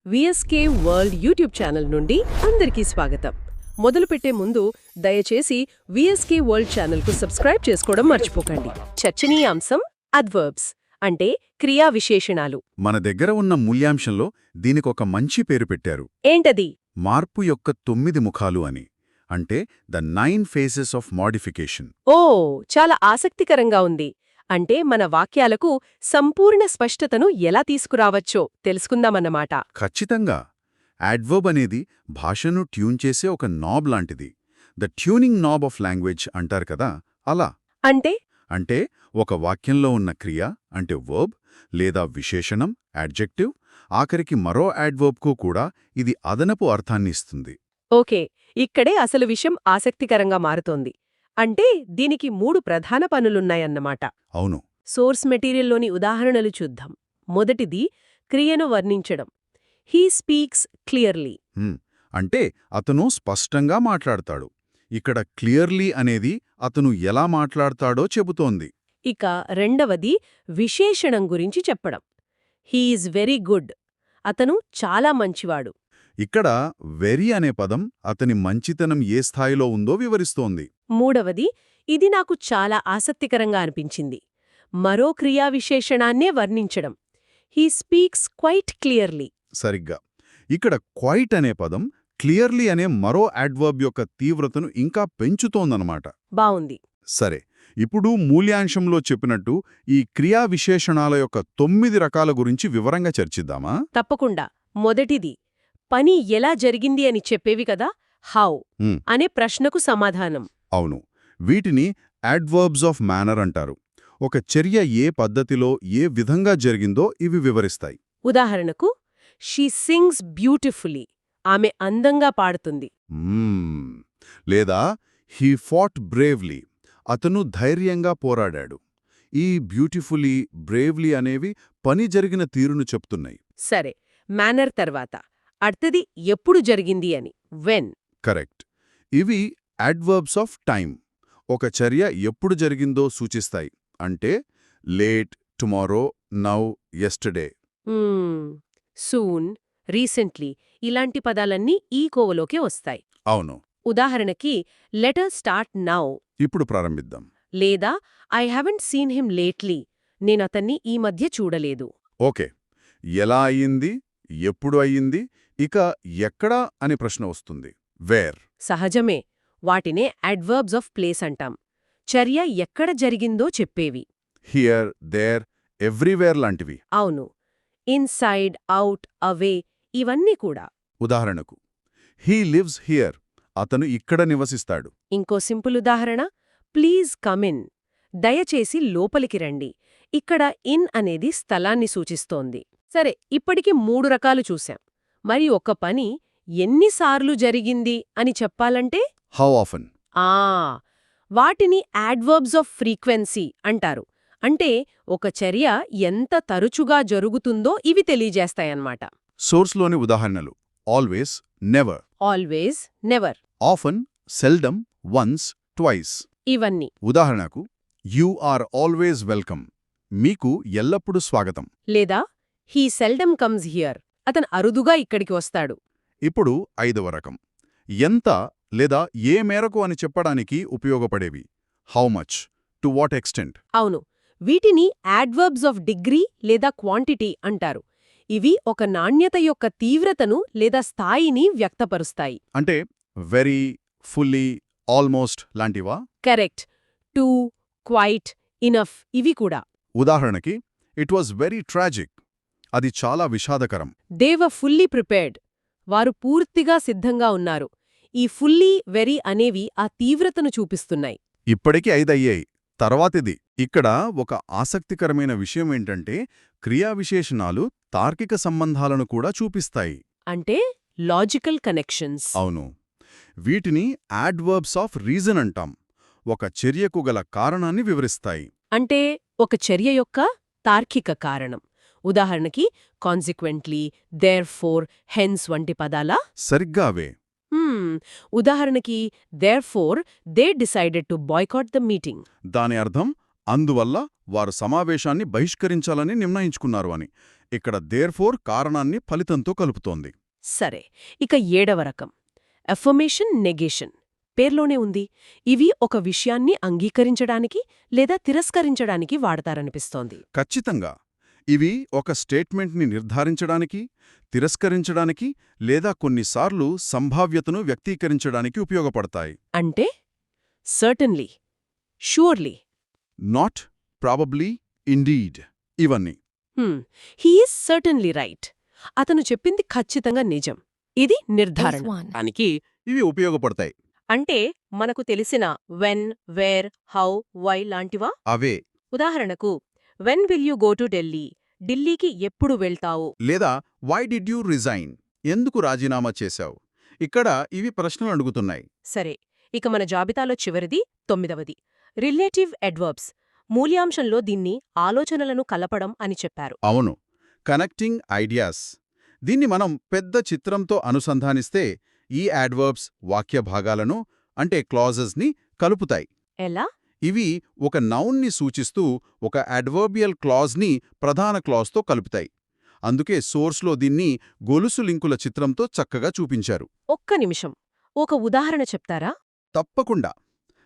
VSK world YouTube channel నుండి అందరికీ స్వాగతం. మొదలుపెట్టే ముందు దయచేసి విఎస్కే వరల్డ్ ఛానల్కు సబ్స్క్రైబ్ చేసుకోవడం మర్చిపోకండి. చర్చనీయాంశం అడ్వర్బ్స్ అంటే క్రియా విశేషణాలు. మన దగ్గర ఉన్న మూల్యాంశంలో దీనికొక మంచి పేరు పెట్టారు. ఏంటది? మార్పు యొక్క 9 ముఖాలు అని. అంటే ద 9 ఫేసెస్ ఆఫ్ మోడిఫికేషన్. ఓ, చాలా ఆసక్తికరంగా ఉంది. అంటే మన వాక్యాలకు సంపూర్ణ స్పష్టతను ఎలా తీసుకురావచ్చో తెలుసుకుందామన్నమాట. ఖచ్చితంగా. యాడ్వర్బ్ అనేది భాషను ట్యూన్ చేసే ఒక నాబ్ లాంటిది. The tuning knob of language అంటారు కదా, అలా. అంటే ఒక వాక్యంలో ఉన్న క్రియ అంటే వర్బ్ లేదా విశేషణం యాడ్జెక్టివ్, ఆఖరికి మరో యాడ్వర్బ్కు కూడా ఇది అదనపు అర్థాన్ని ఇస్తుంది. ఓకే, ఇక్కడే అసలు విషయం ఆసక్తికరంగా మారుతోంది. అంటే దీనికి 3 ప్రధాన పనులున్నాయన్నమాట. అవును. సోర్స్ మెటీరియల్లోని ఉదాహరణలు చూద్దాం. మొదటిది క్రియను వర్ణించడం. He speaks clearly. అంటే అతను స్పష్టంగా మాట్లాడతాడు. ఇక్కడ క్లియర్లీ అనేది అతను ఎలా మాట్లాడతాడో చెబుతోంది. ఇక రెండవది విశేషణం గురించి చెప్పడం. He is very good. అతను చాలా మంచివాడు. ఇక్కడ వెరీ అనే పదం అతని మంచితనం ఏ స్థాయిలో ఉందో వివరిస్తోంది. మూడవది, ఇది నాకు చాలా ఆసక్తికరంగా అనిపించింది, మరో క్రియా విశేషణాన్నే వర్ణించడం. He speaks quite clearly. సరిగ్గా. ఇక్కడ క్వైట్ అనే పదం క్లియర్లీ అనే మరో యాడ్వర్బ్ యొక్క తీవ్రతను ఇంకా పెంచుతోందన్నమాట. బావుంది. సరే, ఇప్పుడు మూల్యాంశంలో చెప్పినట్టు ఈ క్రియా విశేషణాల యొక్క 9 రకాల గురించి వివరంగా చర్చిద్దామా? తప్పకుండా. మొదటిది, పని ఎలా జరిగింది అని చెప్పేవి కదా, హౌ అనే ప్రశ్నకు సమాధానం. అవును. వీటిని యాడ్వర్బ్స్ ఆఫ్ మేనర్ అంటారు. ఒక చర్య ఏ పద్ధతిలో ఏ విధంగా జరిగిందో ఇవి వివరిస్తాయి. ఉదాహరణకు, షీ సింగ్స్ బ్యూటిఫుల్లీ. ఆమె అందంగా పాడుతుంది. లేదా హీ ఫాట్ బ్రేవ్లీ. అతను ధైర్యంగా పోరాడాడు. ఈ బ్యూటిఫుల్లీ, బ్రేవ్లీ అనేవి పని జరిగిన తీరును చెప్తున్నాయి. సరే, మేనర్ తర్వాత అర్థది ఎప్పుడు జరిగింది అని, వెన్. కరెక్ట్. ఇవి యాడ్వర్బ్స్ ఆఫ్ టైమ్. ఒక చర్య ఎప్పుడు జరిగిందో సూచిస్తాయి. అంటే late, tomorrow, now, yesterday. Soon, recently ఇలాంటి పదాలన్నీ ఈ కోవలోకే వస్తాయి. అవును. ఉదాహరణకి, లెటర్ స్టార్ట్ నౌ. ఇప్పుడు ప్రారంభిద్దాం. లేదా I haven't seen him lately. నేనతన్ని ఈ మధ్య చూడలేదు. ఓకే. ఎలా అయ్యింది, ఎప్పుడు అయ్యింది, ఇక ఎక్కడా అనే ప్రశ్న వస్తుంది. వేర్. సహజమే. వాటినే అడ్వర్బ్స్ ఆఫ్ ప్లేస్ అంటాం. చర్య ఎక్కడ జరిగిందో చెప్పేవి. హియర్, దేర్, ఎవ్రీవేర్ లాంటివి. అవును. ఇన్సైడ్, అవుట్, అవే ఇవన్నీ కూడా. ఉదాహరణకు, హీ లివ్స్ హియర్. అతను ఇక్కడ నివసిస్తాడు. ఇంకో సింపుల్ ఉదాహరణ, ప్లీజ్ కమిన్. దయచేసి లోపలికి రండి. ఇక్కడ ఇన్ అనేది స్థలాన్ని సూచిస్తోంది. సరే, ఇప్పటికి 3 రకాలు చూశాం. మరి ఒక పని ఎన్నిసార్లు జరిగింది అని చెప్పాలంటే హౌ ఆఫన్. వాటిని యాడ్వర్బ్స్ ఆఫ్ ఫ్రీక్వెన్సీ అంటారు. అంటే ఒక చర్య ఎంత తరచుగా జరుగుతుందో ఇవి తెలియజేస్తాయన్నమాట. సోర్స్లోని ఉదాహరణలు always, never. Always, never. Often, seldom, once, twice. ఇవన్నీ. ఉదాహరణకు, యూ ఆర్ ఆల్వేస్ వెల్కమ్. మీకు ఎల్లప్పుడూ స్వాగతం. లేదా హీ సెల్డమ్ కమ్స్ హియర్. అతను అరుదుగా ఇక్కడికి వస్తాడు. ఇప్పుడు 5వ రకం, ఎంత లేదా ఏ మేరకు అని చెప్పడానికి ఉపయోగపడేవి. How much, to what extent. అవును. వీటిని యాడ్వర్బ్స్ ఆఫ్ డిగ్రీ లేదా క్వాంటిటీ అంటారు. ఇవి ఒక నాణ్యత యొక్క తీవ్రతను లేదా స్థాయిని వ్యక్తపరుస్తాయి. అంటే వెరీ, ఫుల్లీ, ఆల్మోస్ట్ లాంటివా? కరెక్ట్. టు, క్వైట్, ఇనఫ్ ఇవి కూడా. ఉదాహరణకి, ఇట్ వాజ్ వెరీ ట్రాజిక్. అది చాలా విషాదకరం. They were fully prepared. వారు పూర్తిగా సిద్ధంగా ఉన్నారు. ఈ ఫుల్లీ, వెరీ అనేవి ఆ తీవ్రతను చూపిస్తున్నాయి. ఇప్పటికి 5 అయ్యాయి. తర్వాతిది. ఇక్కడ ఒక ఆసక్తికరమైన విషయమేంటంటే క్రియా విశేషణాలు తార్కిక సంబంధాలను కూడా చూపిస్తాయి. అంటే లాజికల్ కనెక్షన్స్. అవును. వీటిని యాడ్వర్బ్స్ ఆఫ్ రీజన్ అంటాం. ఒక చర్యకు గల కారణాన్ని వివరిస్తాయి. అంటే ఒక చర్య యొక్క తార్కిక కారణం. ఉదాహరణకి, కాన్సిక్వెంట్లీ, దేర్ఫోర్, హెన్స్ వంటి పదాలా? సరిగ్గా అవే. ఉదాహరణకి, therefore they decided to boycott the meeting. దాని అర్థం అందువల్ల వారు సమావేశాన్ని బహిష్కరించాలని నిర్ణయించుకున్నారు అని. ఇక్కడ దేర్ఫోర్ కారణాన్ని ఫలితంతో కలుపుతోంది. సరే, ఇక 7వ రకం అఫర్మేషన్ నెగేషన్. పేర్లోనే ఉంది. ఇవి ఒక విషయాన్ని అంగీకరించడానికి లేదా తిరస్కరించడానికి వాడతారనిపిస్తోంది. ఖచ్చితంగా. ఇవి ఒక స్టేట్మెంట్ని నిర్ధారించడానికి, తిరస్కరించడానికి లేదా కొన్నిసార్లు సంభావ్యతను వ్యక్తీకరించడానికి ఉపయోగపడతాయి. అంటే certainly, surely, not, probably, indeed ఇవన్నీ. He is certainly right. అతను చెప్పింది ఖచ్చితంగా నిజం. ఇది నిర్ధారణ. దానికి ఇవి ఉపయోగపడతాయి. అంటే మనకు తెలిసిన వెన్, వేర్, హౌ, వై లాంటివా? అవే. ఉదాహరణకు, when will you go to Delhi? ఢిల్లీకి ఎప్పుడు వెళ్తావు? లేదా వై డిడ్ యూ రిజైన్? ఎందుకు రాజీనామా చేశావు? ఇక్కడ ఇవి ప్రశ్నలు అడుగుతున్నాయి. సరే, ఇక మన జాబితాలో చివరిది 9వది రిలేటివ్ అడ్వర్బ్స్. మూల్యాంశంలో దీన్ని ఆలోచనలను కలపడం అని చెప్పారు. అవును, కనెక్టింగ్ ఐడియాస్. దీన్ని మనం పెద్ద చిత్రంతో అనుసంధానిస్తే ఈ యాడ్వర్బ్స్ వాక్య భాగాలను అంటే క్లాజెస్ని కలుపుతాయి. ఎలా? ఇవి ఒక నౌన్ని సూచిస్తూ ఒక అడ్వర్బియల్ క్లాజ్ని ప్రధాన క్లాజ్తో కలుపుతాయి. అందుకే సోర్స్లో దీన్ని గొలుసు లింకుల చిత్రంతో చక్కగా చూపించారు. ఒక్క నిమిషం, ఒక ఉదాహరణ చెప్తారా? తప్పకుండా.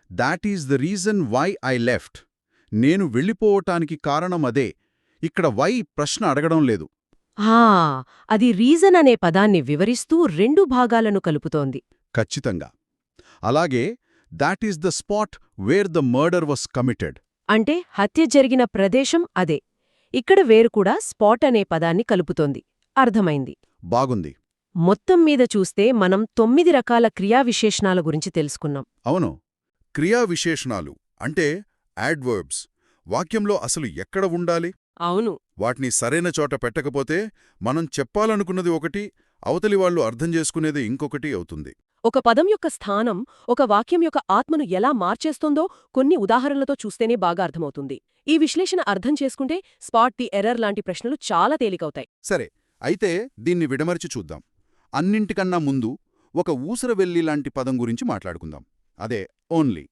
That is the reason why I left. నేను వెళ్ళిపోవటానికి కారణం అదే. ఇక్కడ వై ప్రశ్న అడగడం లేదు. అది రీజన్ అనే పదాన్ని వివరిస్తూ 2 భాగాలను కలుపుతోంది. ఖచ్చితంగా. అలాగే that is the spot wear the murder was committed. అంటే హత్య జరిగిన ప్రదేశం అదే. ఇక్కడ వేరు కూడా స్పాట్ అనే పదాన్ని కలుపుతోంది. అర్థమైంది. బాగుంది. మొత్తం మీద చూస్తే మనం 9 రకాల క్రియావిశేషణాల గురించి తెలుసుకున్నాం. అవును. క్రియా విశేషణాలు అంటే యాడ్వర్బ్స్ వాక్యంలో అసలు ఎక్కడ ఉండాలి? అవును. వాటిని సరైన చోట పెట్టకపోతే మనం చెప్పాలనుకున్నది ఒకటి, అవతలి వాళ్ళు అర్థం చేసుకునేది ఇంకొకటి అవుతుంది. ఒక పదం యొక్క స్థానం ఒక వాక్యం యొక్క ఆత్మను ఎలా మార్చేస్తుందో కొన్ని ఉదాహరణలతో చూస్తేనే బాగా అర్థమవుతుంది. ఈ విశ్లేషణ అర్థం చేసుకుంటే స్పాట్ ది ఎర్రర్ లాంటి ప్రశ్నలు చాలా తేలికవుతాయి. సరే, అయితే దీన్ని విడమర్చి చూద్దాం. అన్నింటికన్నా ముందు ఒక ఊసరవెల్లి లాంటి పదం గురించి మాట్లాడుకుందాం. అదే ఓన్లీ.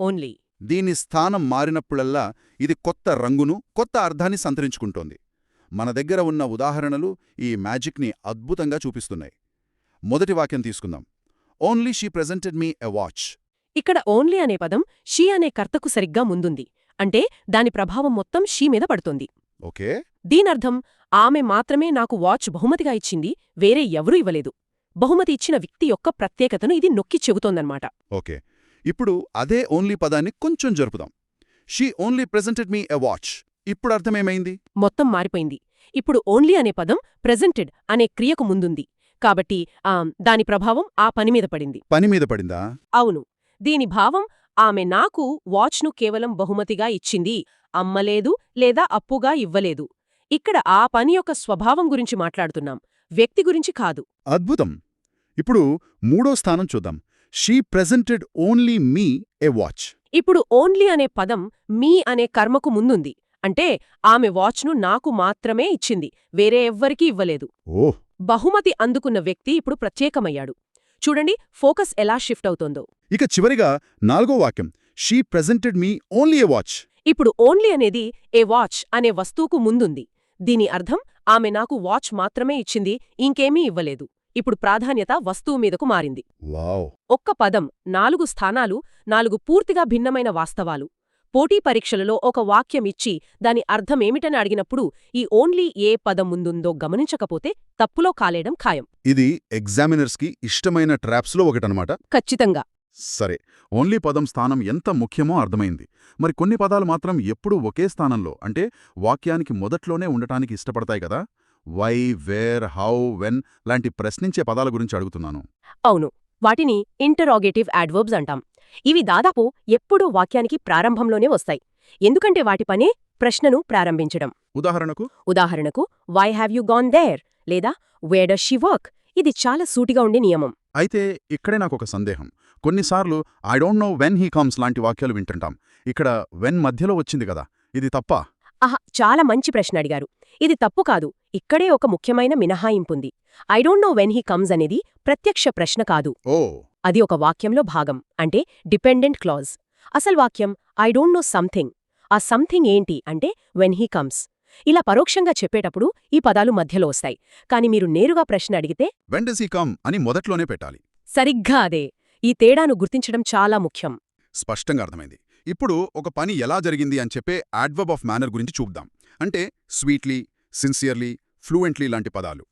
ఓన్లీ. దీని స్థానం మారినప్పుడల్లా ఇది కొత్త రంగును, కొత్త అర్థాన్ని సంతరించుకుంటోంది. మన దగ్గర ఉన్న ఉదాహరణలు ఈ మ్యాజిక్ని అద్భుతంగా చూపిస్తున్నాయి. మొదటి వాక్యం తీసుకుందాం. Only she presented me a watch. ఇక్కడ ఓన్లీ అనే పదం షీ అనే కర్తకు సరిగ్గా ముందుంది. అంటే దాని ప్రభావం మొత్తం షీ మీద పడుతుంది. ఓకే. దీనర్థం ఆమె మాత్రమే నాకు వాచ్ బహుమతిగా ఇచ్చింది, వేరే ఎవరూ ఇవ్వలేదు. బహుమతి ఇచ్చిన వ్యక్తి యొక్క ప్రత్యేకతను ఇది నొక్కి చెబుతోందన్నమాట. ఓకే. ఇప్పుడు అదే ఓన్లీ పదాన్ని కొంచెం జరుపుదాం. She only presented me a watch. ఇప్పుడు అర్థమేమైంది? మొత్తం మారిపోయింది. ఇప్పుడు ఓన్లీ అనే పదం ప్రెజెంటెడ్ అనే క్రియకు ముందుంది. కాబట్టి దాని ప్రభావం ఆ పనిమీద పడింది. పనిమీద పడిందా? అవును. దీని భావం ఆమె నాకు వాచ్ను కేవలం బహుమతిగా ఇచ్చింది, అమ్మలేదు లేదా అప్పుగా ఇవ్వలేదు. ఇక్కడ ఆ పని యొక్క స్వభావం గురించి మాట్లాడుతున్నాం, వ్యక్తి గురించి కాదు. అద్భుతం. ఇప్పుడు మూడో స్థానం చూద్దాం. She presented only me a watch. ఇప్పుడు ఓన్లీ అనే పదం మీ అనే కర్మకు ముందుంది. అంటే ఆమె వాచ్ను నాకు మాత్రమే ఇచ్చింది, వేరే ఎవ్వరికీ ఇవ్వలేదు. ఓహ్! బహుమతి అందుకున్న వ్యక్తి ఇప్పుడు ప్రత్యేకమయ్యాడు. చూడండి ఫోకస్ ఎలా షిఫ్ట్ అవుతోందో. ఇక చివరిగా నాలుగో వాక్యం. She presented me only a watch. ఇప్పుడు ఓన్లీ అనేది ఏ వాచ్ అనే వస్తువుకు ముందుంది. దీని అర్థం ఆమె నాకు వాచ్ మాత్రమే ఇచ్చింది, ఇంకేమీ ఇవ్వలేదు. ఇప్పుడు ప్రాధాన్యత వస్తువు మీదకు మారింది. వావ్! ఒక్క పదం, 4 స్థానాలు, 4 పూర్తిగా భిన్నమైన వాస్తవాలు. పోటీ పరీక్షలలో ఒక వాక్యం ఇచ్చి దాని అర్థమేమిటని అడిగినప్పుడు ఈ ఓన్లీ ఏ పదం ముందుందో గమనించకపోతే తప్పులో కాలేయడం ఖాయం. ఇది ఎగ్జామినర్స్కి ఇష్టమైన ట్రాప్స్లో ఒకటనమాట. ఖచ్చితంగా. సరే, ఓన్లీ పదం స్థానం ఎంత ముఖ్యమో అర్థమైంది. మరి కొన్ని పదాలు మాత్రం ఎప్పుడూ ఒకే స్థానంలో అంటే వాక్యానికి మొదట్లోనే ఉండటానికి ఇష్టపడతాయి కదా. వై, వేర్, హౌ, వెన్ లాంటి ప్రశ్నించే పదాల గురించి అడుగుతున్నాను. అవును, వాటిని ఇంటరాగేటివ్ యాడ్వర్బ్స్ అంటాం. ఇవి దాదాపు ఎప్పుడూ వాక్యానికి ప్రారంభంలోనే వస్తాయి. ఎందుకంటే వాటి పనే ప్రశ్నను ప్రారంభించడం. ఉదాహరణకు why have you gone there లేదా వేర్ డస్ షీ వర్క్. ఇది చాలా సూటిగా ఉండే నియమం. అయితే ఇక్కడే నాకొక సందేహం. కొన్నిసార్లు I don't know when he comes లాంటి వాక్యాలు వింటుంటాం. ఇక్కడ వెన్ మధ్యలో వచ్చింది కదా, ఇది తప్పా? చాలా మంచి ప్రశ్న అడిగారు. ఇది తప్పు కాదు. ఇక్కడే ఒక ముఖ్యమైన మినహాయింపుంది. I don't know when he comes అనేది ప్రత్యక్ష ప్రశ్న కాదు. ఓ! అది ఒక వాక్యంలో భాగం, అంటే డిపెండెంట్ క్లాజ్. అసలు వాక్యం ఐ డోంట్ నో సంథింగ్. ఆ సంథింగ్ ఏంటి అంటే వెన్ హీ కమ్స్. ఇలా పరోక్షంగా చెప్పేటప్పుడు ఈ పదాలు మధ్యలో వస్తాయి. కాని మీరు నేరుగా ప్రశ్న అడిగితే వెన్ డస్ హీ కమ్ అని మొదట్లోనే పెట్టాలి. సరిగ్గా అదే. ఈ తేడాను గుర్తించడం చాలా ముఖ్యం. స్పష్టంగా అర్థమైంది. ఇప్పుడు ఒక పని ఎలా జరిగింది అని చెప్పే యాడ్వర్బ్ ఆఫ్ మేనర్ గురించి చూద్దాం. అంటే స్వీట్లీ, సిన్సియర్లీ, ఫ్లూయెంట్లీ లాంటి పదాలు.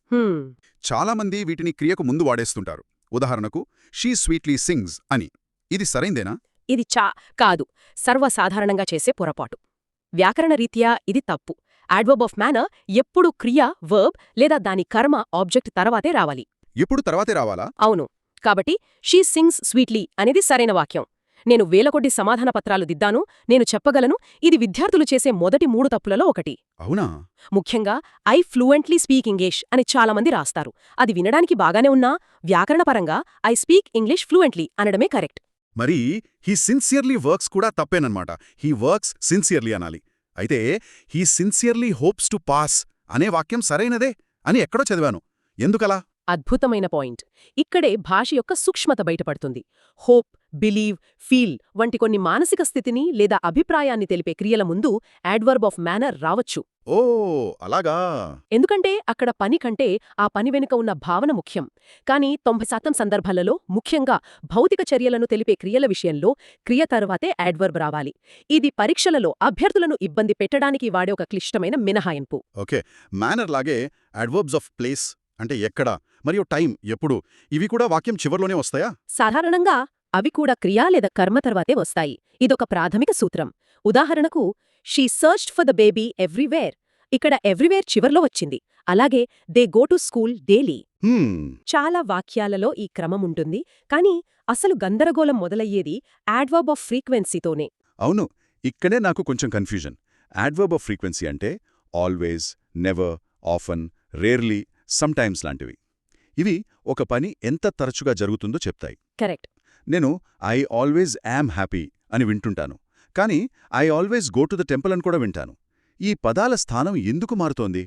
చాలామంది వీటిని క్రియకు ముందు వాడేస్తుంటారు. ఉదాహరణకు షీ స్వీట్లీ సింగ్స్ అని. ఇది సరైందేనా? ఇది కాదు. సర్వసాధారణంగా చేసే పొరపాటు. వ్యాకరణరీత్యా ఇది తప్పు. యాడ్వర్బ్ ఆఫ్ మేనర్ ఎప్పుడూ క్రియ, వర్బ్ లేదా దాని కర్మ, ఆబ్జెక్ట్ తర్వాతే రావాలి. ఎప్పుడు తర్వాతే రావాలా? అవును. కాబట్టి షీ సింగ్స్ స్వీట్లీ అనేది సరైన వాక్యం. నేను వేలకొద్ది సమాధాన పత్రాలు దిద్దాను. నేను చెప్పగలను ఇది విద్యార్థులు చేసే మొదటి 3 తప్పులలో ఒకటి. అవునా? ముఖ్యంగా ఐ ఫ్లూయెంట్లీ స్పీక్ ఇంగ్లీష్ అని చాలామంది రాస్తారు. అది వినడానికి బాగానే ఉన్నా వ్యాకరణపరంగా ఐ స్పీక్ ఇంగ్లీష్ ఫ్లూయెంట్లీ అనడమే కరెక్ట్. మరి హీ సిన్సియర్లీ వర్క్స్ కూడా తప్పేనన్నమాట. హీ వర్క్స్ సిన్సియర్లీ అనాలి. అయితే he sincerely hopes to pass అనే వాక్యం సరైనదే అని ఎక్కడో చదివాను. ఎందుకలా? అద్భుతమైన పాయింట్. ఇక్కడే భాష యొక్క సూక్ష్మత బయటపడుతుంది. హోప్, బిలీవ్, ఫీల్ వంటి కొన్ని మానసిక స్థితిని లేదా అభిప్రాయాన్ని తెలిపే క్రియల ముందు యాడ్వర్బ్ ఆఫ్ మేనర్ రావచ్చు. ఓ అలాగా. ఎందుకంటే అక్కడ పని కంటే ఆ పని వెనుక ఉన్న భావన ముఖ్యం. కానీ 90% సందర్భాలలో, ముఖ్యంగా భౌతిక చర్యలను తెలిపే క్రియల విషయంలో క్రియ తర్వాతే యాడ్వర్బ్ రావాలి. ఇది పరీక్షలలో అభ్యర్థులను ఇబ్బంది పెట్టడానికి వాడే ఒక క్లిష్టమైన మినహాయింపు. ఓకే, మేనర్ లాగే యాడ్వర్బ్స్ ఆఫ్ ప్లేస్ అంటే ఎక్కడ, మరియు టైం ఎప్పుడు, ఇవి కూడా వాక్యం చివర్లోనే వస్తాయా? సాధారణంగా అవి కూడా క్రియా లేదా కర్మ తర్వాతే వస్తాయి. ఇదొక ప్రాథమిక సూత్రం. ఉదాహరణకు she searched for the baby everywhere. ఇక్కడ ఎవ్రీవేర్ చివర్లో వచ్చింది. అలాగే they go to school daily. చాలా వాక్యాలలో ఈ క్రమముంటుంది. కానీ అసలు గందరగోళం మొదలయ్యేది యాడ్వర్బ్ ఆఫ్ ఫ్రీక్వెన్సీతోనే. అవును, ఇక్కడే నాకు కొంచెం కన్ఫ్యూజన్. యాడ్వర్బ్ ఆఫ్ ఫ్రీక్వెన్సీ అంటే always, never, often, rarely, sometimes లాంటివి. ఇవి ఒక పని ఎంత తరచుగా జరుగుతుందో చెప్తాయి. కరెక్ట్. నేను ఐ ఆల్వేస్ యామ్ హ్యాపీ అని వింటుంటాను. కానీ I always go to the temple అని కూడా వింటాను. ఈ పదాల స్థానం ఎందుకు మారుతోంది?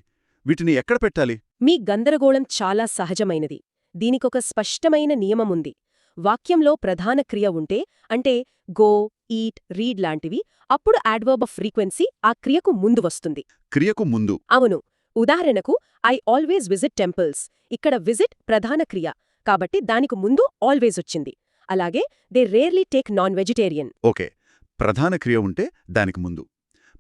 వీటిని ఎక్కడ పెట్టాలి? మీ గందరగోళం చాలా సహజమైనది. దీనికొక స్పష్టమైన నియమముంది. వాక్యంలో ప్రధాన క్రియ ఉంటే, అంటే గో, ఈట్, రీడ్ లాంటివి, అప్పుడు యాడ్వర్బ్ ఆఫ్ ఫ్రీక్వెన్సీ ఆ క్రియకు ముందు వస్తుంది. క్రియకు ముందు? అవును. ఉదాహరణకు ఐ ఆల్వేస్ విజిట్ టెంపుల్స్. ఇక్కడ విజిట్ ప్రధాన క్రియ కాబట్టి దానికి ముందు ఆల్వేస్ వచ్చింది. అలాగే they rarely take non vegetarian. Okay, ప్రధాన క్రియ ఉంటే దానికి ముందు.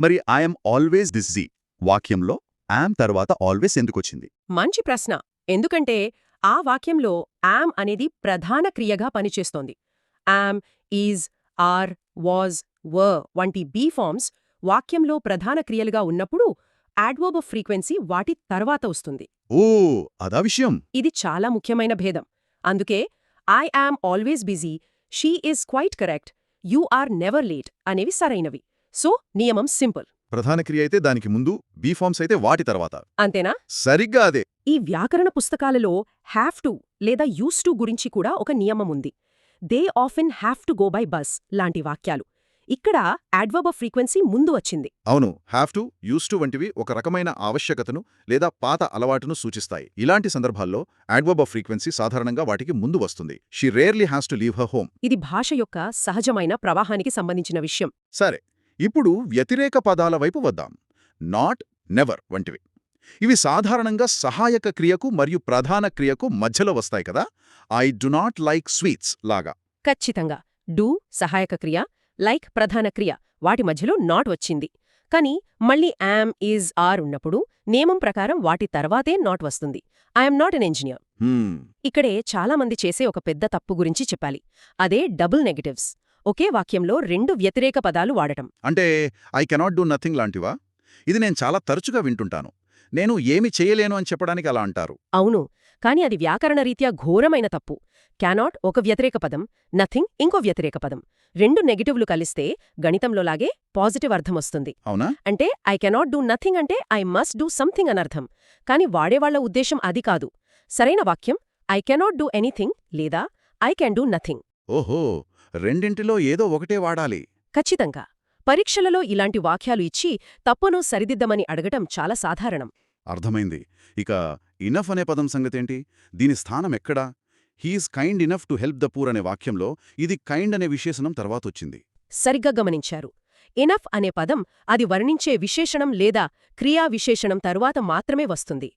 మరి ఐఎమ్ ఆల్వేస్ బిజీ వాక్యంలో యామ్ తర్వాత ఆల్వేస్ ఎందుకొచ్చింది? మంచి ప్రశ్న. ఎందుకంటే ఆ వాక్యంలో యామ్ అనేది ప్రధాన క్రియగా పనిచేస్తోంది. యామ్, ఈజ్, ఆర్, వాజ్, వర్ వంటి బీ ఫార్మ్స్ వాక్యంలో ప్రధాన క్రియలుగా ఉన్నప్పుడు యాడ్వర్బ్ ఆఫ్ ఫ్రీక్వెన్సీ వాటి తర్వాత వస్తుంది. ఓ అదా విషయం. ఇది చాలా ముఖ్యమైన భేదం. అందుకే I am always busy, she is quite correct, you are never late అనేవి సరైనవి. సో నియమం సింపుల్. ప్రధాన క్రియ అయితే దానికి ముందు, బీ ఫార్మ్స్ అయితే వాటి తర్వాత. అంతేనా? సరిగ్గా అదే. ఈ వ్యాకరణ పుస్తకాలలో హ్యావ్ టు లేదా యూస్ టు గురించి కూడా ఒక నియమముంది. They often have to go by bus లాంటి వాక్యాలు. ఇక్కడ యాడ్వర్బ్ ఆఫ్ ఫ్రీక్వెన్సీ ముందు వచ్చింది. అవును, హ్యావ్ టు, యూస్ టు వంటివి ఒక రకమైన ఆవశ్యకతను లేదా పాత అలవాటును సూచిస్తాయి. ఇలాంటి సందర్భాల్లో యాడ్వర్బ్ ఆఫ్ ఫ్రీక్వెన్సీ సాధారణంగా వాటికి ముందు వస్తుంది. She rarely has to leave her home. ఇది భాష యొక్క సహజమైన ప్రవాహానికి సంబంధించిన విషయం. సరే, ఇప్పుడు వ్యతిరేక పదాల వైపు వద్దాం. నాట్, నెవర్ వంటివి. ఇవి సాధారణంగా సహాయక క్రియకు మరియు ప్రధాన క్రియకు మధ్యలో వస్తాయి కదా. I do not like sweets లాగా. ఖచ్చితంగా. డూ సహాయక క్రియ, లైక్ ప్రధాన క్రియ, వాటి మధ్యలో నాట్ వచ్చింది. కానీ మళ్ళీ యామ్, ఈజ్, ఆర్ ఉన్నప్పుడు నియమం ప్రకారం వాటి తర్వాతే నాట్ వస్తుంది. I'm not an engineer. ఇక్కడే చాలామంది చేసే ఒక పెద్ద తప్పు గురించి చెప్పాలి. అదే డబుల్ నెగటివ్స్. ఒకే వాక్యంలో 2 వ్యతిరేక పదాలు వాడటం. అంటే ఐ కెనాట్ డూ నథింగ్ లాంటివా? ఇది నేను చాలా తరచుగా వింటుంటాను. నేను ఏమి చేయలేను అని చెప్పడానికి అలా అంటారు. అవును, కాని అది వ్యాకరణరీత్యా ఘోరమైన తప్పు. క్యానాట్ ఒక వ్యతిరేక పదం, నథింగ్ ఇంకో వ్యతిరేక పదం. 2 నెగటివ్లు కలిస్తే గణితంలోలాగే పాజిటివ్ అర్థమొస్తుంది. అవునా? అంటే ఐ కెనాట్ డూ నథింగ్ అంటే ఐ మస్ట్ డూ సంథింగ్ అనర్థం. కాని వాడేవాళ్ల ఉద్దేశం అది కాదు. సరైన వాక్యం ఐ కెనాట్ డూ ఎనీథింగ్ లేదా ఐ కెన్ డూ నథింగ్. ఓహో, రెండింటిలో ఏదో ఒకటే వాడాలి. ఖచ్చితంగా. పరీక్షలలో ఇలాంటి వాక్యాలు ఇచ్చి తప్పును సరిదిద్దమని అడగటం చాలా సాధారణం. అర్థమైంది. ఇక ఇనఫ్ అనే పదం సంగతేంటి? దీని స్థానం ఎక్కడా? He is kind enough to help the poor అనే వాక్యంలో ఇది కైండ్ అనే విశేషణం తర్వాతొచ్చింది. సరిగ్గా గమనించారు. ఇనఫ్ అనే పదం అది వర్ణించే విశేషణం లేదా క్రియా విశేషణం తరువాత మాత్రమే వస్తుంది.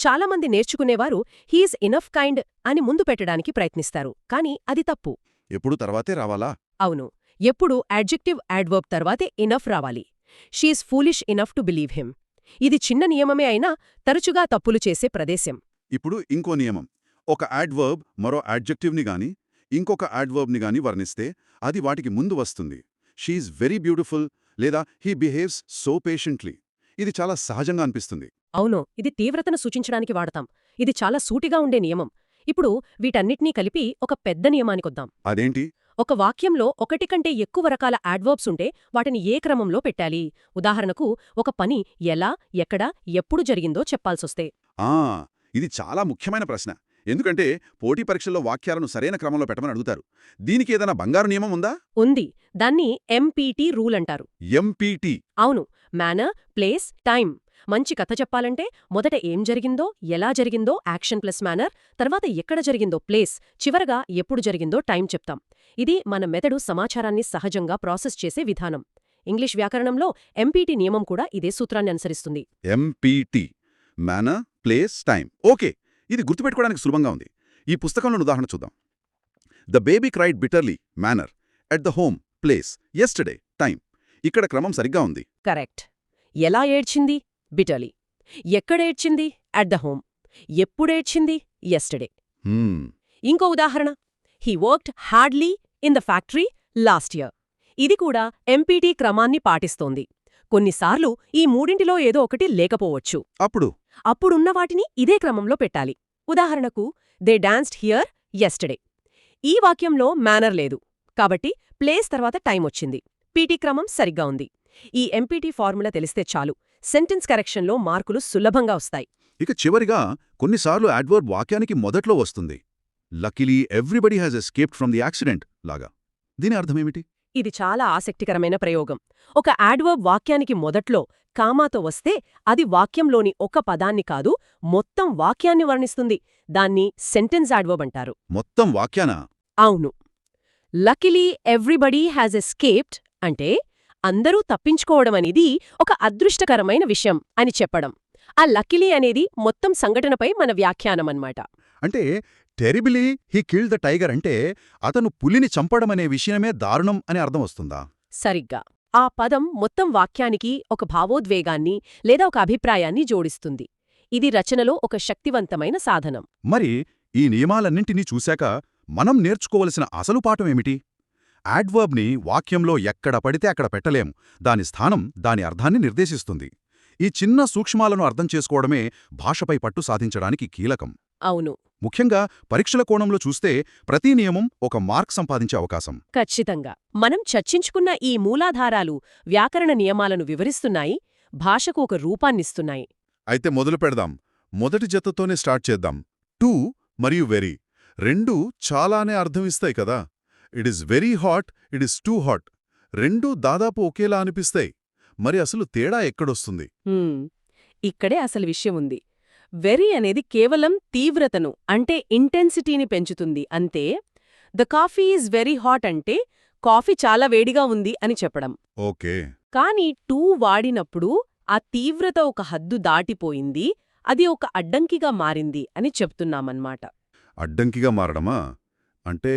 చాలామంది నేర్చుకునేవారు హీఈస్ ఇనఫ్ కైండ్ అని ముందు పెట్టడానికి ప్రయత్నిస్తారు, కానీ అది తప్పు. ఎప్పుడు తర్వాతే రావాలా? అవును, ఎప్పుడూ యాడ్జెక్టివ్ యాడ్వర్బ్ తర్వాతే ఇనఫ్ రావాలి. She is foolish enough to believe him. ఇది చిన్న నియమమే అయినా తరచుగా తప్పులు చేసే ప్రదేశం. ఇప్పుడు ఇంకో నియమం. ఒక యాడ్వర్బ్ మరో యాడ్జెక్టివ్ని గాని ఇంకొక యాడ్వర్బ్ని గాని వర్ణిస్తే అది వాటికి ముందు వస్తుంది. షీఈస్ వెరీ బ్యూటిఫుల్ లేదా హీ బిహేవ్స్ సో పేషెంట్లీ. ఇది చాలా సహజంగా అనిపిస్తుంది. అవును, ఇది తీవ్రతను సూచించడానికి వాడతాం. ఇది చాలా సూటిగా ఉండే నియమం. ఇప్పుడు వీటన్నిటినీ కలిపి ఒక పెద్ద నియమానికొద్దాం. అదేంటి? ఒక వాక్యంలో ఒకటి కంటే ఎక్కువ రకాల యాడ్వర్బ్స్ ఉంటే వాటిని ఏ క్రమంలో పెట్టాలి? ఉదాహరణకు, ఒక పని ఎలా, ఎక్కడ, ఎప్పుడు జరిగిందో చెప్పాల్సొస్తే. ఆ ఇది చాలా ముఖ్యమైన ప్రశ్న. ఎందుకంటే పోటీ పరీక్షల్లో వాక్యాలను సరైన క్రమంలో పెట్టమని అడుగుతారు. దీనికి ఏదైనా బంగారు నియమం ఉందా? ఉంది. దాన్ని ఎంపీటీ రూల్ అంటారు. ఎంపీటీ. అవును, మేనర్, ప్లేస్, టైం. మంచి కథ చెప్పాలంటే మొదట ఏం జరిగిందో, ఎలా జరిగిందో యాక్షన్ ప్లస్ మేనర్, తర్వాత ఎక్కడ జరిగిందో ప్లేస్, చివరగా ఎప్పుడు జరిగిందో టైం చెప్తాం. ఇది మన మెదడు సమాచారాన్ని సహజంగా ప్రాసెస్ చేసే విధానం. ఇంగ్లీష్ వ్యాకరణంలో ఎంపీటీ నియమం కూడా ఇదే సూత్రాన్ని అనుసరిస్తుంది. MPT. Manner, place, time. Okay, ఇది గుర్తుపెట్టుకోవడానికి సులభంగా ఉంది. ఈ పుస్తకంలోని ఉదాహరణ చూద్దాం. The baby cried bitterly. Manner. At the home. Place. Yesterday. Time. ఇక్కడ క్రమం సరిగ్గా ఉంది. కరెక్ట్. ఎలా ఏడ్చింది? బిటర్లీ. ఎక్కడేడ్చింది? At the home. ఎప్పుడేడ్చింది? యెస్టర్డే. ఇంకో ఉదాహరణ. He worked hardly in the factory last year. ఇది కూడా ఎంపీటీ క్రమాన్ని పాటిస్తోంది. కొన్నిసార్లు ఈ మూడింటిలో ఏదో ఒకటి లేకపోవచ్చు. అప్పుడున్న వాటిని ఇదే క్రమంలో పెట్టాలి. ఉదాహరణకు, దే డాన్స్డ్ హియర్ యెస్టర్డే. ఈ వాక్యంలో మేనర్ లేదు, కాబట్టి ప్లేస్ తర్వాత టైం వచ్చింది. పీటీ క్రమం సరిగ్గా ఉంది. ఈ ఎంపీటీ ఫార్ములా తెలిస్తే చాలు, సెంటెన్స్ కరెక్షన్లో మార్కులు సులభంగా వస్తాయి. ఇక చివరిగా, కొన్నిసార్లు యాడ్వర్బ్ వాక్యానికి మొదట్లో వస్తుంది. Luckily everybody has escaped from the accident లాగా. దీని అర్థమేమిటి? ఇది చాలా ఆసక్తికరమైన ప్రయోగం. ఒక యాడ్వర్బ్ వాక్యానికి మొదట్లో కామాతో వస్తే అది వాక్యంలోని ఒక పదాన్ని కాదు, మొత్తం వాక్యాన్ని వర్ణిస్తుంది. దాన్ని సెంటెన్స్ యాడ్వర్బ్ అంటారు. మొత్తం వాక్యానా? అవును. లక్కీలీ ఎవ్రీబడీ హ్యాజ్ ఎస్కేప్డ్ అంటే అందరూ తప్పించుకోవడమనేది ఒక అదృష్టకరమైన విషయం అని చెప్పడం. ఆ లక్కీలీ అనేది మొత్తం సంఘటనపై మన వ్యాఖ్యానమన్నమాట. అంటే terribly he killed the tiger అంటే అతను పులిని చంపడమనే విషయమే దారుణం అని అర్థం వస్తుందా? సరిగ్గా. ఆ పదం మొత్తం వాక్యానికి ఒక భావోద్వేగాన్ని లేదా ఒక అభిప్రాయాన్ని జోడిస్తుంది. ఇది రచనలో ఒక శక్తివంతమైన సాధనం. మరి ఈ నియమాలన్నింటినీ చూశాక మనం నేర్చుకోవలసిన అసలు పాఠమేమిటి? యాడ్వర్బ్ని వాక్యంలో ఎక్కడ పడితే అక్కడ పెట్టలేం. దాని స్థానం దాని అర్థాన్ని నిర్దేశిస్తుంది. ఈ చిన్న సూక్ష్మాలను అర్థం చేసుకోవడమే భాషపై పట్టు సాధించడానికి కీలకం. అవును. ముఖ్యంగా పరీక్షల కోణంలో చూస్తే ప్రతి నియమం ఒక మార్క్ సంపాదించే అవకాశం. ఖచ్చితంగా. మనం చర్చించుకున్న ఈ మూలాధారాలు వ్యాకరణ నియమాలను వివరిస్తున్నాయి, భాషకు ఒక రూపాన్నిస్తున్నాయి. అయితే మొదలు పెడదాం. మొదటి జతతోనే స్టార్ట్ చేద్దాం. టూ మరియు వెరీ రెండూ చాలానే అర్థం ఇస్తాయి కదా. It is very hot, it is too hot. రెండూ దాదాపు ఒకేలా అనిపిస్తాయి. మరి అసలు తేడా ఎక్కడొస్తుంది? ఇక్కడే అసలు విషయం ఉంది. వెరీ అనేది కేవలం తీవ్రతను అంటే ఇంటెన్సిటీని పెంచుతుంది అంతే. The coffee is very hot అంటే కాఫీ చాలా వేడిగా ఉంది అని చెప్పడం. ఓకే. కానీ టూ వాడినప్పుడు ఆ తీవ్రత ఒక హద్దు దాటిపోయింది, అది ఒక అడ్డంకిగా మారింది అని చెప్తున్నామన్నమాట. అడ్డంకిగా మారడమా? అంటే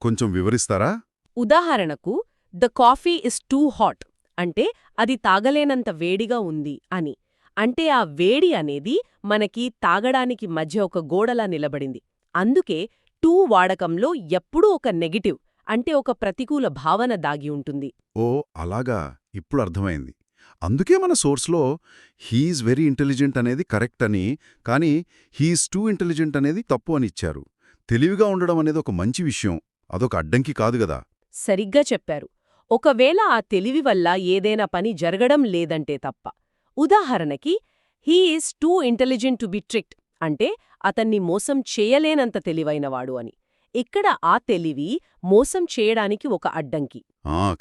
కొంచెం వివరిస్తారా? ఉదాహరణకు, the coffee is too hot అంటే అది తాగలేనంత వేడిగా ఉంది అని. అంటే ఆ వేడి అనేది మనకి తాగడానికి మధ్య ఒక గోడలా నిలబడింది. అందుకే టూ వాడకంలో ఎప్పుడూ ఒక నెగటివ్ అంటే ఒక ప్రతికూల భావన దాగి ఉంటుంది. ఓ అలాగా, ఇప్పుడు అర్థమైంది. అందుకే మన సోర్స్లో హీఈస్ వెరీ ఇంటెలిజెంట్ అనేది కరెక్ట్ అని, కానీ హీఈస్ టూ ఇంటెలిజెంట్ అనేది తప్పు అని ఇచ్చారు. తెలివిగా ఉండడం అనేది ఒక మంచి విషయం, అదొక అడ్డంకి కాదు గదా. సరిగ్గా చెప్పారు. ఒకవేళ ఆ తెలివి వల్ల ఏదైనా పని జరగడం లేదంటే తప్ప. ఉదాహరణకి, he is too intelligent to be tricked అంటే అతన్ని మోసం చేయలేనంత తెలివైనవాడు అని. ఇక్కడ ఆ తెలివి మోసం చేయడానికి ఒక అడ్డంకి.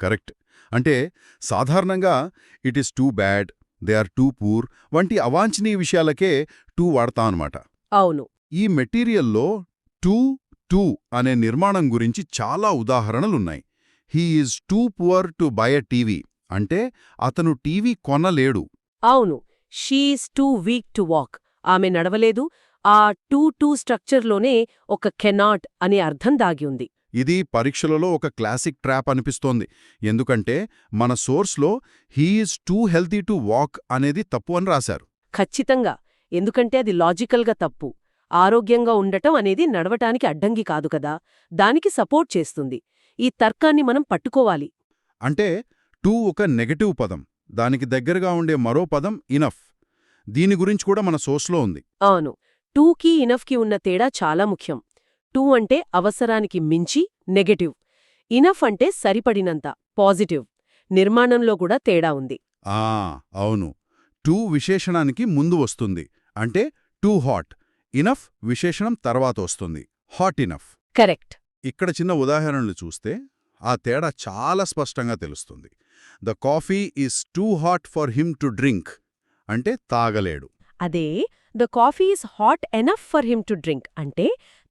కరెక్ట్. అంటే సాధారణంగా it is too bad, they are too poor వంటి అవాంఛనీయ విషయాలకే టూ వాడతాం అన్నమాట. అవును. ఈ మెటీరియల్లో టూ టూ అనే నిర్మాణం గురించి చాలా ఉదాహరణలున్నాయి. He is too poor to buy a TV అంటే అతను టీవీ కొనలేడు. అవును, she is too weak to walk. ఆమె నడవలేదు. ఆ టూ స్ట్రక్చర్లోనే ఒక కెనాట్ అనే అర్థం దాగి ఉంది. ఇది పరీక్షలలో ఒక క్లాసిక్ ట్రాప్ అనిపిస్తోంది. ఎందుకంటే మన సోర్స్లో he is too healthy to walk అనేది తప్పు అని రాశారు. ఖచ్చితంగా, ఎందుకంటే అది లాజికల్గా తప్పు. ఆరోగ్యంగా ఉండటం అనేది నడవటానికి అడ్డంకి కాదు కదా, దానికి సపోర్ట్ చేస్తుంది. ఈ తర్కాన్ని మనం పట్టుకోవాలి. అంటే టూ ఒక నెగటివ్ పదం, దానికి దగ్గరగా ఉండే మరో పదం ఇనఫ్. దీని గురించి కూడా మన సోర్స్లో ఉంది. అవును, టూకి ఇనఫ్కి ఉన్న తేడా చాలా ముఖ్యం. టూ అంటే అవసరానికి మించి నెగటివ్, ఇనఫ్ అంటే సరిపడినంత పాజిటివ్. నిర్మాణంలో కూడా తేడా ఉంది. అవును, టూ విశేషణానికి ముందు వస్తుంది, అంటే టూ హాట్. ఇనఫ్ విశేషణం తర్వాత వస్తుంది, హాట్ ఇనఫ్. కరెక్ట్. ఇక్కడ చిన్న ఉదాహరణలు చూస్తే ఆ తేడా చాలా స్పష్టంగా తెలుస్తుంది. The coffee is too hot for him to drink అంటే తాగలేడు. అదే the coffee is hot enough for him to drink అంటే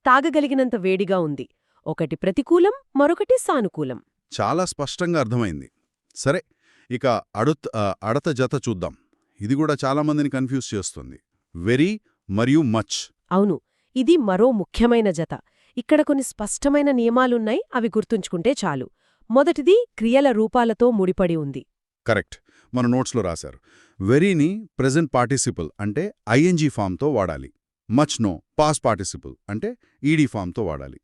తాగగలిగినంత వేడిగా ఉంది. ఒకటి ప్రతికూలం, మరొకటి సానుకూలం. చాలా స్పష్టంగా అర్థమైంది. సరే, ఇక అడత జత చూద్దాం. ఇది కూడా చాలామందిని కన్ఫ్యూజ్ చేస్తుంది. వెరీ మరియు మచ్. అవును, ఇది మరో ముఖ్యమైన జత. ఇక్కడ కొన్ని స్పష్టమైన నియమాలున్నాయి, అవి గుర్తుంచుకుంటే చాలు. మొదటిది క్రియల రూపాలతో ముడిపడి ఉంది. కరెక్ట్, మన నోట్స్లో రాశారు. వెరీని ప్రెజెంట్ పార్టిసిపుల్ అంటే ఐఎన్జీ ఫామ్తో వాడాలి. మచ్ నో పాస్ట్ పార్టిసిపుల్ అంటే ఈడీ ఫామ్తో వాడాలి.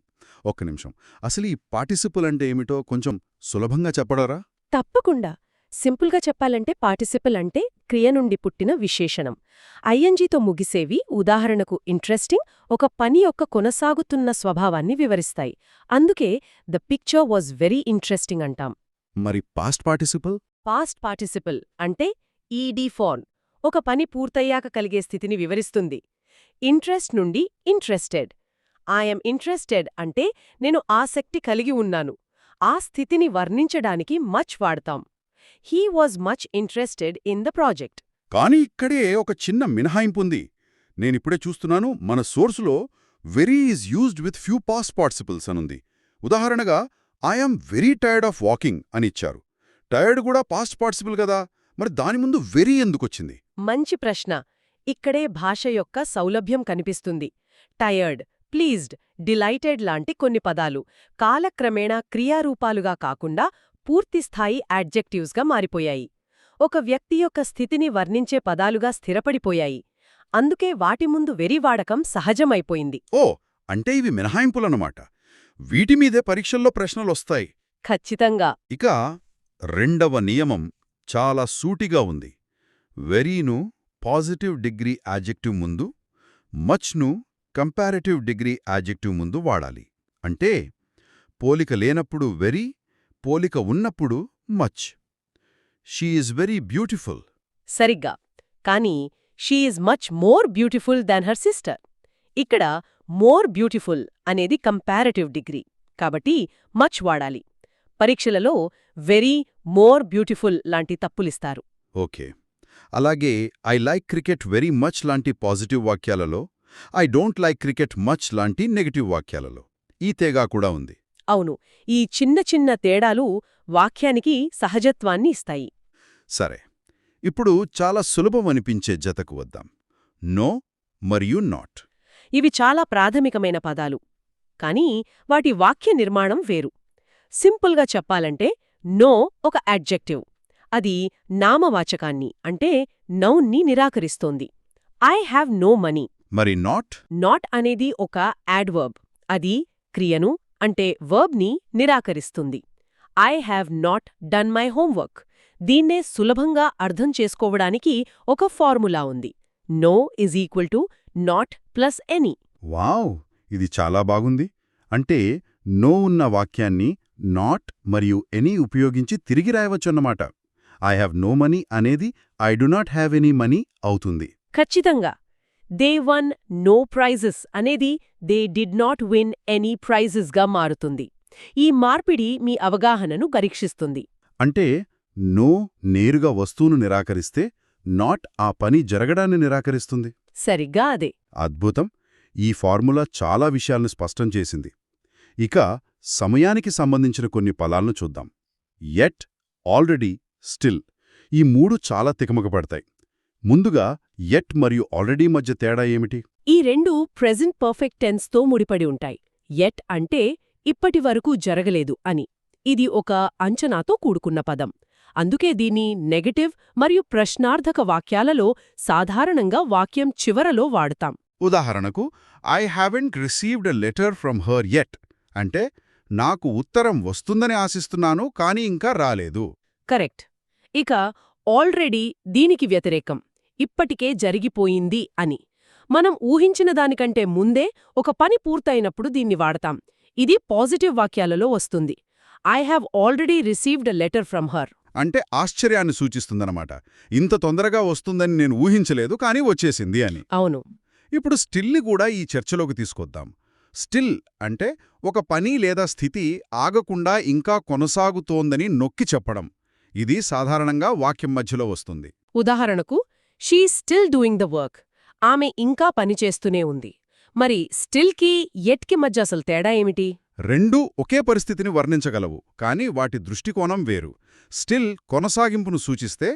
ఒక్క నిమిషం, అసలు ఈ పార్టిసిపుల్ అంటే ఏమిటో కొంచెం సులభంగా చెప్పడరా? తప్పకుండా. సింపుల్గా చెప్పాలంటే పార్టిసిపల్ అంటే క్రియ నుండి పుట్టిన విశేషణం. ఐఎన్జీతో ముగిసేవి ఉదాహరణకు ఇంట్రెస్టింగ్ ఒక పని యొక్క కొనసాగుతున్న స్వభావాన్ని వివరిస్తాయి. అందుకే the picture was very interesting అంటాం. మరి పాస్ట్ పార్టిసిపుల్? పాస్ట్ పార్టిసిపల్ అంటే ఈడీ ఫార్మ్ ఒక పని పూర్తయ్యాక కలిగే స్థితిని వివరిస్తుంది. ఇంట్రెస్ట్ నుండి ఇంట్రెస్టెడ్. ఐఎమ్ ఇంట్రెస్టెడ్ అంటే నేను ఆసక్తి కలిగి ఉన్నాను. ఆ స్థితిని వర్ణించడానికి మచ్ వాడతాం. He was much interested in the project. కానీ ఇక్కడే ఒక చిన్న మినహాయింపుంది. నేనిప్పుడే చూస్తున్నాను, మన సోర్సులో very is used with few past participles అనుంది. ఉదాహరణగా I'm very tired of walking అని ఇచ్చారు. టైర్డ్ కూడా పాస్ట్ పార్టిసిపుల్ కదా, మరి దాని ముందు వెరీ ఎందుకొచ్చింది? మంచి ప్రశ్న. ఇక్కడే భాష యొక్క సౌలభ్యం కనిపిస్తుంది. టయర్డ్, ప్లీజ్డ్, డిలైటెడ్ లాంటి కొన్ని పదాలు కాలక్రమేణా క్రియారూపాలుగా కాకుండా పూర్తిస్థాయి యాడ్జెక్టివ్స్గా మారిపోయాయి. ఒక వ్యక్తి యొక్క స్థితిని వర్ణించే పదాలుగా స్థిరపడిపోయాయి. అందుకే వాటి ముందు వెరీ వాడకం సహజమైపోయింది. ఓ, అంటే ఇవి మినహాయింపులన్నమాట. వీటిమీదే పరీక్షల్లో ప్రశ్నలొస్తాయి. ఖచ్చితంగా. ఇక రెండవ నియమం చాలా సూటిగా ఉంది. వెరీను పాజిటివ్ డిగ్రీ యాడ్జెక్టివ్ ముందు, మచ్ను కంపారిటివ్ డిగ్రీ యాడ్జెక్టివ్ ముందు వాడాలి. అంటే పోలిక లేనప్పుడు వెరీ, పోలిక ఉన్నప్పుడు much. She is very beautiful. సరిగ్గా. కానీ she is much more beautiful than her sister. ఇక్కడ మోర్ బ్యూటిఫుల్ అనేది కంపారిటివ్ డిగ్రీ, కాబట్టి మచ్ వాడాలి. పరీక్షలలో వెరీ, మోర్ బ్యూటిఫుల్ లాంటి తప్పులిస్తారు. ఓకే. అలాగే I like cricket very much లాంటి పాజిటివ్ వాక్యాలలో, I don't like cricket much లాంటి నెగటివ్ వాక్యాలలో ఈ తేగా కూడా ఉంది. అవును, ఈ చిన్న చిన్న తేడాలు వాక్యానికి సహజత్వాన్ని ఇస్తాయి. సరే, ఇప్పుడు చాలా సులభమనిపించే జతకు వద్దాం. నో మరియు నాట్. ఇవి చాలా ప్రాథమికమైన పదాలు, కానీ వాటి వాక్య నిర్మాణం వేరు. సింపుల్గా చెప్పాలంటే నో ఒక యాడ్జెక్టివ్. అది నామవాచకాన్ని అంటే నౌన్ని నిరాకరిస్తోంది. I have no money. మరి నాట్? నాట్ అనేది ఒక యాడ్వర్బ్. అది క్రియను అంటే వర్బ్ని నిరాకరిస్తుంది. I have not done my homework. దీన్నే సులభంగా అర్థం చేసుకోవడానికి ఒక ఫార్ములా ఉంది. No is equal to not plus any. Wow, ఇది చాలా బాగుంది. అంటే నో ఉన్న వాక్యాన్ని నాట్ మరియు ఎనీ ఉపయోగించి తిరిగి రాయవచ్చన్నమాట. ఐ హ్యావ్ నో మనీ అనేది I do not have any money అవుతుంది. ఖచ్చితంగా. దే వన్ నో ప్రైజెస్ అనేది they did not win any ప్రైజెస్గా మారుతుంది. ఈ మార్పిడి మీ అవగాహనను పరీక్షిస్తుంది. అంటే నో నేరుగా వస్తువును నిరాకరిస్తే, నాట్ ఆ పని జరగడాన్ని నిరాకరిస్తుంది. సరిగ్గా అదే. అద్భుతం. ఈ ఫార్ములా చాలా విషయాలను స్పష్టం చేసింది. ఇక సమయానికి సంబంధించిన కొన్ని పదాలను చూద్దాం. యెట్, ఆల్రెడీ, స్టిల్ ఈ మూడు చాలా తికమకపడతాయి. ముందుగా యెట్ మరియు ఆల్రెడీ మధ్య తేడా ఏమిటి? ఈ రెండు ప్రెజెంట్ పర్ఫెక్ట్ టెన్స్తో ముడిపడి ఉంటాయి. యెట్ అంటే ఇప్పటి వరకు జరగలేదు అని. ఇది ఒక అంచనాతో కూడుకున్న పదం. అందుకే దీన్ని నెగటివ్ మరియు ప్రశ్నార్థక వాక్యాలలో సాధారణంగా వాక్యం చివరలో వాడతాం. ఉదాహరణకు, I haven't received a letter from her yet అంటే నాకు ఉత్తరం వస్తుందని ఆశిస్తున్నాను కానీ ఇంకా రాలేదు. కరెక్ట్. ఇక ఆల్రెడీ దీనికి వ్యతిరేకం, ఇప్పటికే జరిగిపోయింది అని. మనం ఊహించిన దానికంటే ముందే ఒక పని పూర్తయినప్పుడు దీన్ని వాడతాం. ఇది పాజిటివ్ వాక్యాలలో వస్తుంది. I have already received a letter from her అంటే ఆశ్చర్యాన్ని సూచిస్తుందన్నమాట. ఇంత తొందరగా వస్తుందని నేను ఊహించలేదు కానీ వచ్చేసింది అని. అవును. ఇప్పుడు స్టిల్ని కూడా ఈ చర్చలోకి తీసుకొద్దాం. స్టిల్ అంటే ఒక పని లేదా స్థితి ఆగకుండా ఇంకా కొనసాగుతోందని నొక్కి చెప్పడం. ఇది సాధారణంగా వాక్యం మధ్యలో వస్తుంది. ఉదాహరణకు, she still doing the work. ఆమె ఇంకా పనిచేస్తూనే ఉంది. మరి స్టిల్కి యెట్కి మధ్య అసలు తేడా ఏమిటి? రెండూ ఒకే పరిస్థితిని వర్ణించగలవు, కానీ వాటి దృష్టికోణం వేరు. స్టిల్ కొనసాగింపును సూచిస్తే,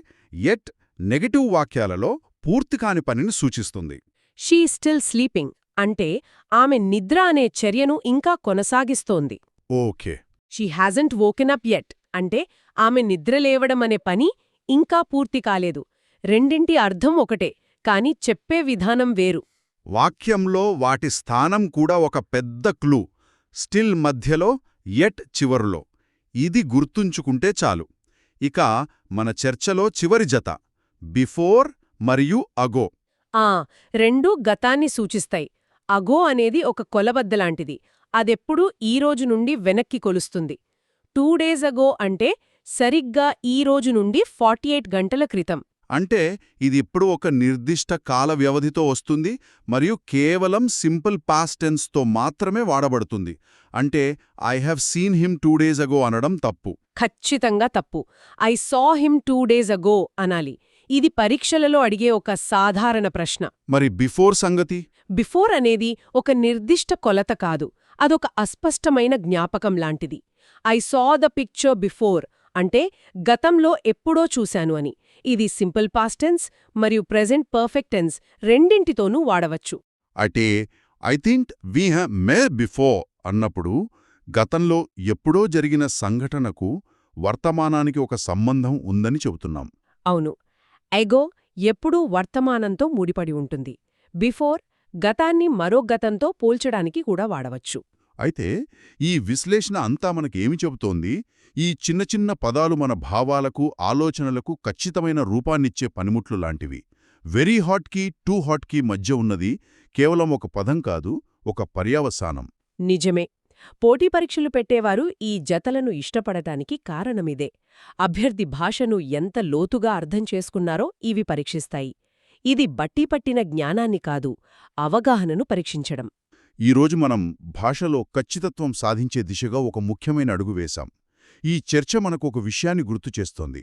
యెట్ నెగటివ్ వాక్యాలలో పూర్తికాని పనిని సూచిస్తుంది. షీ స్టిల్ స్లీపింగ్ అంటే ఆమె నిద్ర అనే చర్యను ఇంకా కొనసాగిస్తోంది. Okay. She hasn't woken up yet అంటే ఆమె నిద్రలేవడం అనే పని ఇంకా పూర్తి కాలేదు. రెండింటి అర్థం ఒకటే, కాని చెప్పే విధానం వేరు. వాక్యంలో వాటి స్థానం కూడా ఒక పెద్ద క్లూ. స్టిల్ మధ్యలో, యెట్ చివరులో. ఇది గుర్తుంచుకుంటే చాలు. ఇక మన చర్చలో చివరి జత బిఫోర్ మరియు అగో. రెండూ గతాన్ని సూచిస్తాయి. అగో అనేది ఒక కొలబద్దలాంటిది. అదెప్పుడూ ఈరోజు నుండి వెనక్కి కొలుస్తుంది. 2 days అగో అంటే సరిగ్గా ఈరోజు నుండి 48 గంటల క్రితం. అంటే ఇది ఇప్పుడు ఒక నిర్దిష్ట కాల వ్యవధితో వస్తుంది మరియు కేవలం సింపుల్ పాస్ట్ టెన్స్తో మాత్రమే వాడబడుతుంది. అంటే I have seen him 2 days అగో అనడం తప్పు. ఖచ్చితంగా తప్పు. ఐ సా హిమ్ 2 days అగో అనాలి. ఇది పరీక్షలలో అడిగే ఒక సాధారణ ప్రశ్న. మరి బిఫోర్ సంగతి? బిఫోర్ అనేది ఒక నిర్దిష్ట కొలత కాదు. అదొక అస్పష్టమైన జ్ఞాపకం లాంటిది. I saw the picture before అంటే గతంలో ఎప్పుడో చూశాను అని. ఇది సింపుల్ పాస్ట్ టెన్స్ మరియు ప్రెజెంట్ పర్ఫెక్ట్ టెన్స్ రెండింటితోనూ వాడవచ్చు. అంటే I think we have met before అన్నప్పుడు గతంలో ఎప్పుడో జరిగిన సంఘటనకు వర్తమానానికి ఒక సంబంధం ఉందని చెబుతున్నాం. అవును. ఎగో ఎప్పుడూ వర్తమానంతో ముడిపడి ఉంటుంది. బిఫోర్ గతాన్ని మరో గతంతో పోల్చడానికి కూడా వాడవచ్చు. అయితే ఈ విశ్లేషణ అంతా మనకేమి చెబుతోంది? ఈ చిన్న చిన్న పదాలు మన భావాలకు, ఆలోచనలకు ఖచ్చితమైన రూపాన్నిచ్చే పనిముట్లు లాంటివి. వెరీ హాట్కి టూ హాట్కి మధ్య ఉన్నది కేవలం ఒక పదం కాదు, ఒక పర్యవసానం. నిజమే. పోటీ పరీక్షలు పెట్టేవారు ఈ జతలను ఇష్టపడటానికి కారణమిదే. అభ్యర్థి భాషను ఎంత లోతుగా అర్థం చేసుకున్నారో ఇవి పరీక్షిస్తాయి. ఇది బట్టీపట్టిన జ్ఞానాన్ని కాదు, అవగాహనను పరీక్షించడం. ఈరోజు మనం భాషలో ఖచ్చితత్వం సాధించే దిశగా ఒక ముఖ్యమైన అడుగు వేశాం. ఈ చర్చ మనకు ఒక విషయాన్ని గుర్తుచేస్తోంది.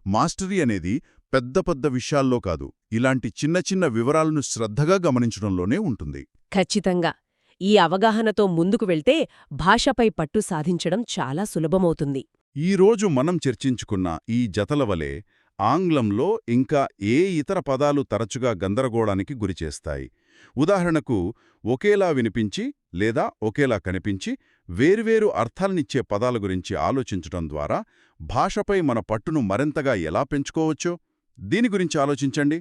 మాస్టరీ అనేది పెద్ద పెద్ద విషయాల్లో కాదు, ఇలాంటి చిన్న చిన్న వివరాలను శ్రద్ధగా గమనించడంలోనే ఉంటుంది. ఖచ్చితంగా. ఈ అవగాహనతో ముందుకు వెళ్తే భాషపై పట్టు సాధించడం చాలా సులభమవుతుంది. ఈరోజు మనం చర్చించుకున్న ఈ జతల వలె ఆంగ్లంలో ఇంకా ఏ ఇతర పదాలు తరచుగా గందరగోళానికి గురిచేస్తాయి. ఉదాహరణకు, ఒకేలా వినిపించి లేదా ఒకేలా కనిపించి వేర్వేరు అర్థాలనిచ్చే పదాల గురించి ఆలోచించటం ద్వారా భాషపై మన పట్టును మరింతగా ఎలా పెంచుకోవచ్చో దీని గురించి ఆలోచించండి.